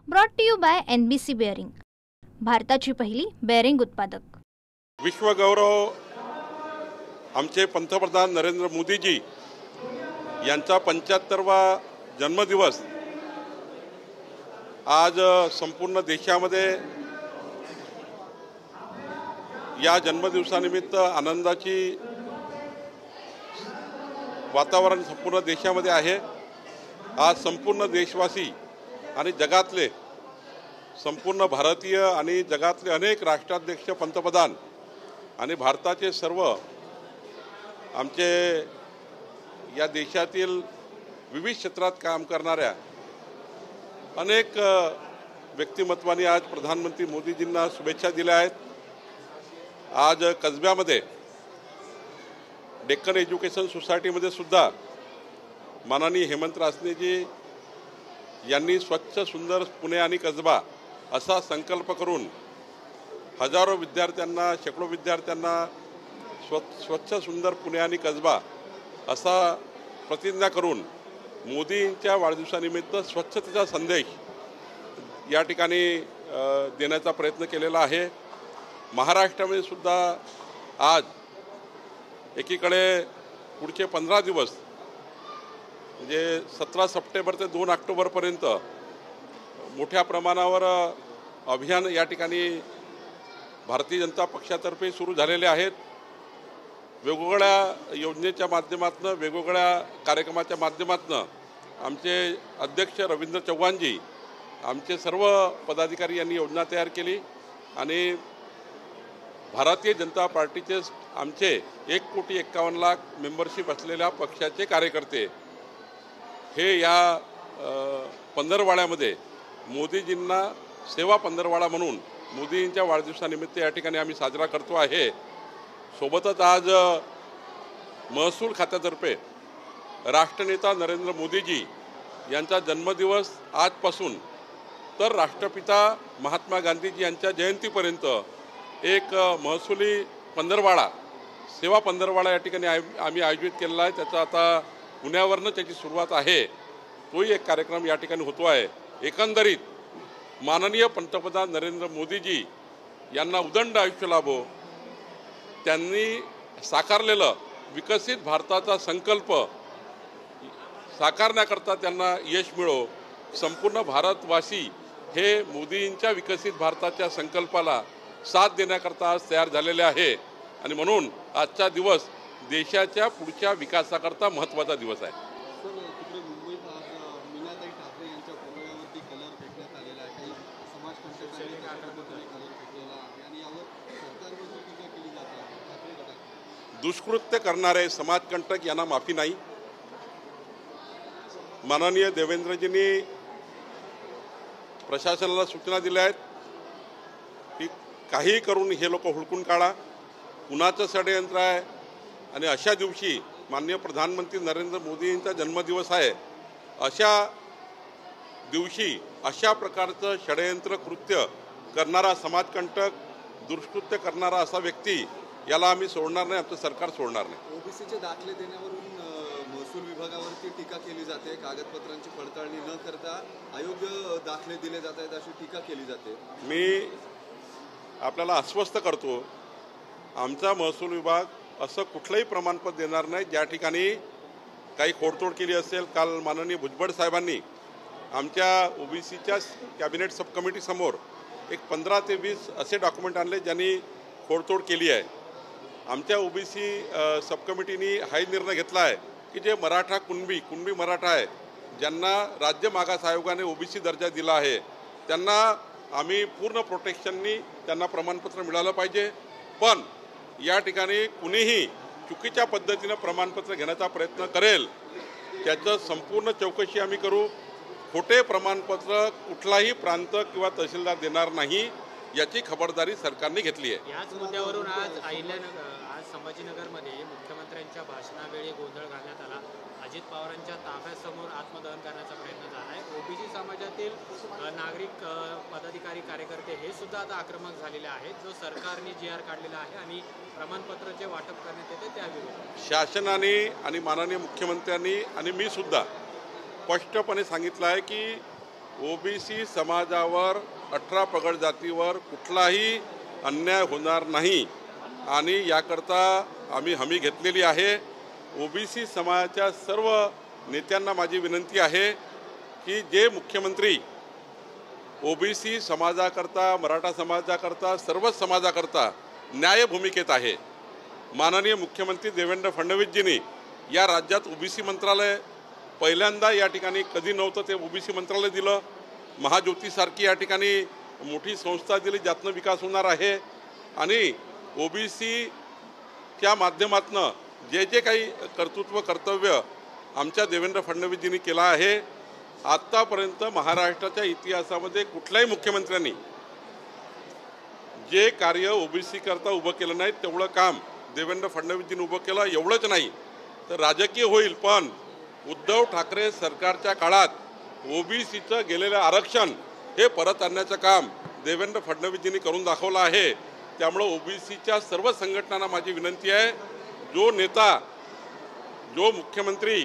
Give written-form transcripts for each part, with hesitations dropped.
Brought to you by NBC bearing, भारताची पहिली bearing उत्पादक। विश्वगौरव आमचे पंतप्रधान नरेंद्र मोदीजी यांचा 75वा जन्मदिवस आज संपूर्ण देशामध्ये या जन्मदिवसानिमित्त आनंदाची वातावरण संपूर्ण देशामध्ये आहे। आज संपूर्ण देशवासी आणि जगातले संपूर्ण भारतीय आणि जगातले अनेक राष्ट्राध्यक्ष, पंतप्रधान आणि भारताचे सर्व आमचे या देशातील विविध क्षेत्रात काम करणाऱ्या अनेक व्यक्तिमत्वांनी आज प्रधानमंत्री मोदीजींना शुभेच्छा दिल्या आहेत। आज कसब्यामध्ये डेक्कन एज्युकेशन सोसायटीमध्ये सुद्धा माननीय हेमंत रासनेजी यांनी स्वच्छ सुंदर पुणे आणि कसबा असा संकल्प करून हजारो विद्यार्थ्यांना, शेकडो विद्यार्थ्यांना स्वच्छ सुंदर पुणे आणि कसबा असा प्रतिज्ञा करून मोदींच्या वाढदिवसानिमित्त स्वच्छतेचा संदेश या ठिकाणी देण्याचा प्रयत्न केलेला आहे। महाराष्ट्रामध्ये सुद्धा आज एकीकडे पुढचे 15 दिवस म्हणजे 17 सप्टेंबर ते 2 ऑक्टोबरपर्यंत मोठ्या प्रमाणावर अभियान या ठिकाणी भारतीय जनता पक्षातर्फे सुरू झालेले आहेत। वेगवेगळ्या योजनेच्या माध्यमातून, वेगवेगळ्या कार्यक्रमाच्या माध्यमातून आमचे अध्यक्ष रवींद्र चव्हाणजी, आमचे सर्व पदाधिकारी यांनी योजना तयार केली आणि भारतीय जनता पार्टीचे आमचे 1,51,00,000 मेंबरशिप असलेल्या पक्षाचे कार्यकर्ते हे या पंधरवाड्यामध्ये मोदीजींना सेवा पंधरवाडा म्हणून मोदींच्या वाढदिवसानिमित्त या ठिकाणी आम्ही साजरा करतो आहे। सोबतच आज महसूल खात्यातर्फे राष्ट्रनेता नरेंद्र मोदीजी यांचा जन्मदिवस आजपासून तर राष्ट्रपिता महात्मा गांधीजी यांच्या जयंतीपर्यंत एक महसुली पंधरवाडा, सेवा पंधरवाडा या ठिकाणी आम्ही आयोजित केलेला आहे। त्याचा आता पुण्यावरनं त्याची सुरुवात आहे। तोही एक कार्यक्रम या ठिकाणी होतो आहे। एकंदरीत माननीय पंतप्रधान नरेंद्र मोदीजी यांना उदंड आयुष्य लाभो, त्यांनी साकारलेलं विकसित भारताचा संकल्प साकारण्याकरता त्यांना यश मिळो। संपूर्ण भारतवासी हे मोदींच्या विकसित भारताच्या संकल्पाला साथ देण्याकरता आज तयार झालेले आहे आणि म्हणून आजचा दिवस देशाच्या पुढच्या विकासाकरता महत्त्वाचा दिवस आहे। दुष्कृत्य करणारे समाजकंटक यांना माफी नाही। माननीय देवेंद्रजींनी प्रशासनाला सूचना दिल्या आहेत की काही करून हे लोक हुडकून काढा, कुणाचं षडयंत्र आहे आणि अशा दिवशी माननीय प्रधानमंत्री नरेंद्र मोदी यांचा जन्मदिवस आहे, अशा दिवशी अशा प्रकारचं षडयंत्र कृत्य करणारा समाजकंटक, दुष्कृत्य करणारा असा व्यक्ती याला आम्ही सोडणार नाही, आमचं सरकार सोडणार नाही। ओबीसीचे दाखले देण्यावरून महसूल विभागावरती टीका केली जाते, कागदपत्रांची पडताळणी न करता अयोग्य दाखले दिले जात आहेत अशी टीका केली जाते। मी आपल्याला आश्वस्त करतो, आमचा महसूल विभाग असं कुठलंही प्रमाणपत्र देणार नाही ज्या ठिकाणी काही खोडतोड केली असेल। काल माननीय भुजबळ साहेबांनी आमच्या ओबीसीच्या कॅबिनेट सब कमिटी समोर एक 15 ते 20 असे डॉक्युमेंट आणले ज्यांनी खोडतोड केली आहे। आमच्या ओबीसी सब कमिटीने हाही निर्णय घेतला आहे की जे मराठा कुणबी मराठा आहे, ज्यांना राज्य मागास आयोगाने ओबीसी दर्जा दिला आहे, त्यांना आम्ही पूर्ण प्रोटेक्शननी त्यांना प्रमाणपत्र मिळालं पाहिजे। पण या ठिकाणी कुणीही चुकीच्या पद्धतीनं प्रमाणपत्र घेण्याचा प्रयत्न करेल त्याचं संपूर्ण चौकशी आम्ही करू। खोटे प्रमाणपत्र कुठलाही प्रांत किंवा तहसीलदार देणार नाही याची खबरदारी सरकारने घेतली आहे। याच मुद्द्यावरून आज संभाजीनगरमध्ये मुख्यमंत्र्यांच्या भाषणावेळी गोंधळ घालण्यात आला। अजित पवारांच्या ताफ्यासमोर आत्मदहन करण्याचा प्रयत्न झाला आहे। ओबीसी समाजातील नागरिक, पदाधिकारी, कार्यकर्ते हे सुद्धा आता आक्रमक झालेले आहेत। जो सरकारने GR काढलेला आहे आणि प्रमाणपत्राचे वाटप करण्यात येते त्याविरोधात शासनाने आणि माननीय मुख्यमंत्र्यांनी आणि मी सुद्धा स्पष्टपणे सांगितलं आहे की ओबीसी समाजावर 18 पगड जातीवर कुठलाही अन्याय होणार नाही आणि याकरता आम्ही हमी घेतलेली आहे। ओबीसी समाजाच्या सर्व नेत्यांना माझी विनंती आहे की जे मुख्यमंत्री ओबीसी समाजाकरता, मराठा समाजाकरता, सर्वच समाजाकरता न्याय भूमिकेत आहे, माननीय मुख्यमंत्री देवेंद्र फडणवीसजींनी या राज्यात ओबीसी मंत्रालय पहिल्यांदा या ठिकाणी कधी नव्हतं ते ओबीसी मंत्रालय दिलं। महाज्योतीसारखी या ठिकाणी मोठी संस्था दिली ज्यातनं विकास होणार आहे आणि ओबीसीच्या माध्यमातून जे जे काही कर्तव्य आमच्या देवेंद्र फडणवीसजींनी केला आहे, आत्तापर्यंत महाराष्ट्राच्या इतिहासामध्ये कुठल्याही मुख्यमंत्र्यांनी जे कार्य ओबीसी करता उभं केलं नाही तेवढं काम देवेंद्र फडणवीसजींनी उभं केलं। एवढंच नाही तर राजकीय होईल, पण उद्धव ठाकरे सरकारच्या काळात ओबीसीचं गेलेलं आरक्षण हे परत आणण्याचं काम देवेंद्र फडणवीसजींनी करून दाखवलं आहे। त्यामुळे ओबीसीच्या सर्व संघटनांना माझी विनंती आहे, जो नेता, जो मुख्यमंत्री,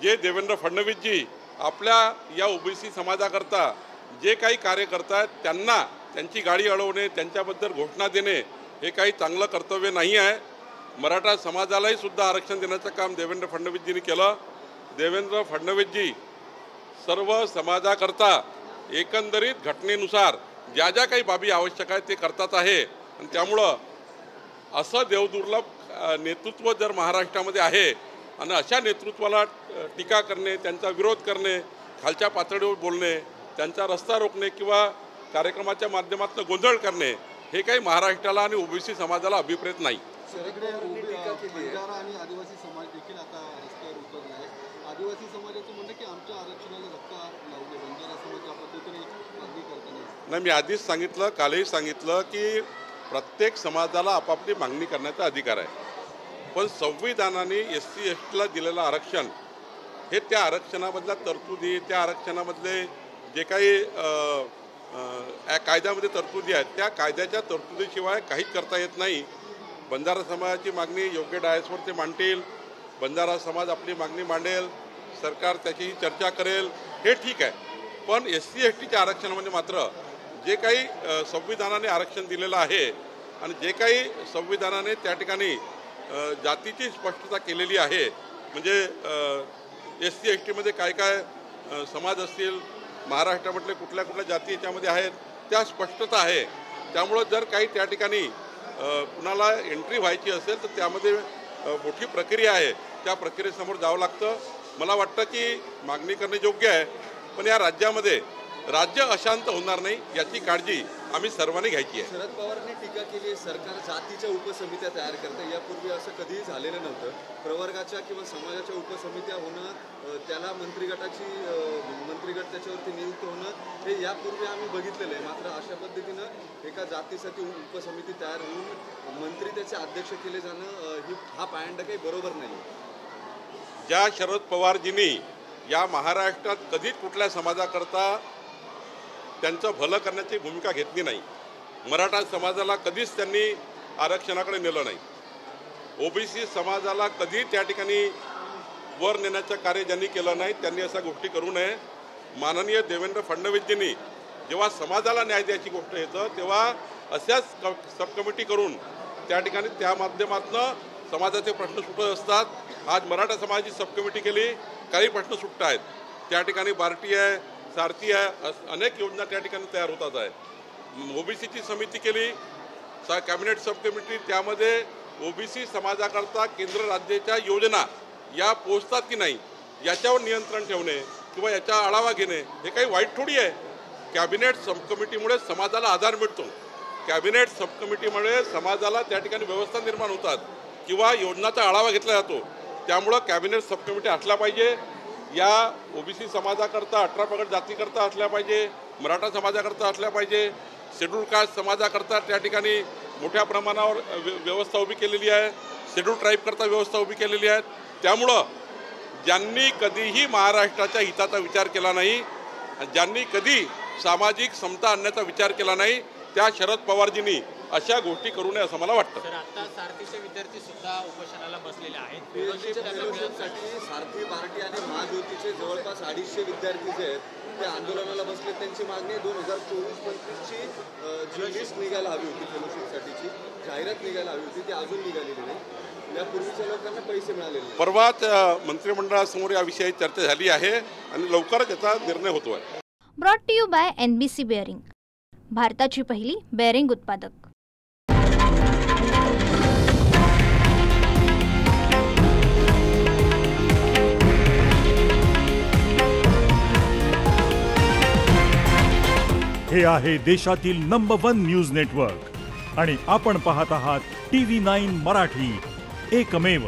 जे देवेंद्र फडणवीसजी आपल्या या ओबीसी समाजाकरता जे काही कार्य करतात त्यांना त्यांची गाडी अडवणे, त्यांच्याबद्दल घोषणा देणे हे काही चांगलं कर्तव्य नाही आहे। मराठा समाजालाही सुद्धा आरक्षण देण्याचं काम देवेंद्र फडणवीसजींनी केलं। देवेंद्र फडणवीसजी सर्व समाजाकरता एकंदरीत घटनेनुसार ज्या ज्या काही बाबी आवश्यक आहेत ते करतात आहे आणि त्यामुळं असं देवदुर्लभ नेतृत्व जर महाराष्ट्रामध्ये आहे आणि अशा नेतृत्वाला टीका करणे, त्यांचा विरोध करणे, खालच्या पातळीवर बोलणे, त्यांचा रस्ता रोखणे किंवा कार्यक्रमाच्या माध्यमातून गोंधळ करणे हे काही महाराष्ट्राला आणि ओबीसी समाजाला अभिप्रेत नाही। बंजारा आणि आदिवासी समाज देखील आता रस्त्यावर उतरला आहे। आदिवासी समाजाचं म्हणणं की आमच्या आरक्षणाला धक्का लावले, बंजारा समाज ज्या पद्धतीने मागणी करताना नाही, मी आधीच सांगितलं, कालही सांगितलं की प्रत्येक समाजाला आपापली मागणी करण्याचा अधिकार आहे, पण संविधानाने SC STला दिलेलं आरक्षण हे त्या आरक्षणामधल्या तरतुदी, त्या आरक्षणामधले जे काही कायद्यामध्ये तरतुदी आहेत त्या कायद्याच्या तरतुदीशिवाय काहीच करता येत नाही। बंजारा समाजाची मागणी योग्य डायसवर ते मांडतील, बंजारा समाज आपली मागणी मांडेल, सरकार त्याची चर्चा करेल, हे ठीक आहे, पण SC STच्या आरक्षणामध्ये मात्र जे काही संविधानाने आरक्षण दिलेलं आहे आणि जे काही संविधानाने त्या ठिकाणी जातीची स्पष्टता केलेली आहे, म्हणजे SC STमध्ये काय काय समाज असतील, महाराष्ट्रामधले कुठल्या कुठल्या जाती याच्यामध्ये आहेत त्या स्पष्टता आहे। त्यामुळं जर काही त्या ठिकाणी कुणाला एंट्री व्हायची असेल तर त्यामध्ये मोठी प्रक्रिया आहे, त्या प्रक्रियेसमोर जावं लागतं। मला वाटतं की मागणी करणे योग्य आहे, पण या राज्यामध्ये राज्य अशांत होणार नाही याची काळजी आम्ही सर्वांनी घ्यायची आहे। शरद पवारांनी टीका केली, सरकार जातीच्या उपसमित्या तयार करते, यापूर्वी असं कधीही झालेलं नव्हतं। प्रवर्गाच्या किंवा समाजाच्या उपसमित्या होणं, त्याला मंत्रिगट त्याच्यावरती नियुक्त होणं हे यापूर्वी आम्ही बघितलेलं आहे। मात्र अशा पद्धतीनं एका जातीसाठी उपसमिती तयार होऊन मंत्री त्याचे अध्यक्ष केले जाणं हा पायंडा काही बरोबर नाही। ज्या शरद पवारजींनी या महाराष्ट्रात कधीच कुठल्या समाजाकरता त्यांचं भलं करण्याची भूमिका घेतली नाही, मराठा समाजाला कधीच त्यांनी आरक्षणाकडे नेलं नाही, ओबीसी समाजाला कधी त्या ठिकाणी वर नेण्याचं कार्य ज्यांनी केलं नाही त्यांनी अशा गोष्टी करू नये। माननीय देवेंद्र फडणवीसजींनी जेव्हा समाजाला न्याय द्यायची गोष्ट येतं तेव्हा अशाच सबकमिटी करून त्या ठिकाणी त्या माध्यमातून समाजाचे प्रश्न सुटत असतात। आज मराठा समाजाची सबकमिटी केली, काही प्रश्न सुटत आहेत, त्या ठिकाणी बार्टी आहे, सारथी आहे, अनेक योजना त्या ठिकाणी तयार होतात आहे। ओबीसीची समिती केली, कॅबिनेट सबकमिटी, त्यामध्ये ओबीसी समाजाकरता केंद्र राज्याच्या योजना या पोचतात की नाही याच्यावर नियंत्रण ठेवणे किंवा याचा आढावा घेणे हे काही वाईट थोडी आहे। कॅबिनेट सबकमिटीमुळे समाजाला आधार मिळतो, कॅबिनेट सबकमिटीमुळे समाजाला त्या ठिकाणी व्यवस्था निर्माण होतात किंवा योजनाचा आढावा घेतला जातो। त्यामुळं कॅबिनेट सबकमिटी असल्या पाहिजे, या ओबीसी समाजाकरता 18 पगड जातीकरता असल्या पाहिजे, मराठा समाजाकरता असल्या पाहिजे, शेड्यूल कास्ट समाजाकरता त्या ठिकाणी मोठ्या प्रमाणावर व्यवस्था उभी केलेली आहे, शेड्यूल ट्राईबकरता व्यवस्था उभी केलेली आहे। त्यामुळं ज्यांनी कधीही महाराष्ट्राच्या हिताचा विचार केला नाही, ज्यांनी कधी सामाजिक समता आणण्याचा विचार केला नाही, त्या शरद पवारजींनी अशा गोष्टी करू नये असं मला वाटतं. सर, आता सारथीचे विद्यार्थी सुद्धा उपोषणाला बसलेले आहेत. फेलोशिपसाठी सारथी पार्टी आणि महाज्योतीचे जवळपास 250 विद्यार्थी जे आहेत ते आंदोलनाला बसले. त्यांची मागणी 2024-25ची जी लिस्ट निघायला हवी होती फेलोशिपसाठीची जाहिरात निघायला हवी होती ती अजून निघालेली नाही. यापूर्वीच्या लोकांना पैसे मिळालेले नाही. परवाच मंत्रिमंडळासमोर या विषयी चर्चा झाली आहे आणि लवकरच याचा निर्णय होतो आहे. Brought to you by NBC bearing, भारताची पहिली बेअरिंग उत्पादक. हे आहे देशातील नंबर 1 न्यूज नेटवर्क आणि आपण पाहत आहात TV9 मराठी, एकमेव.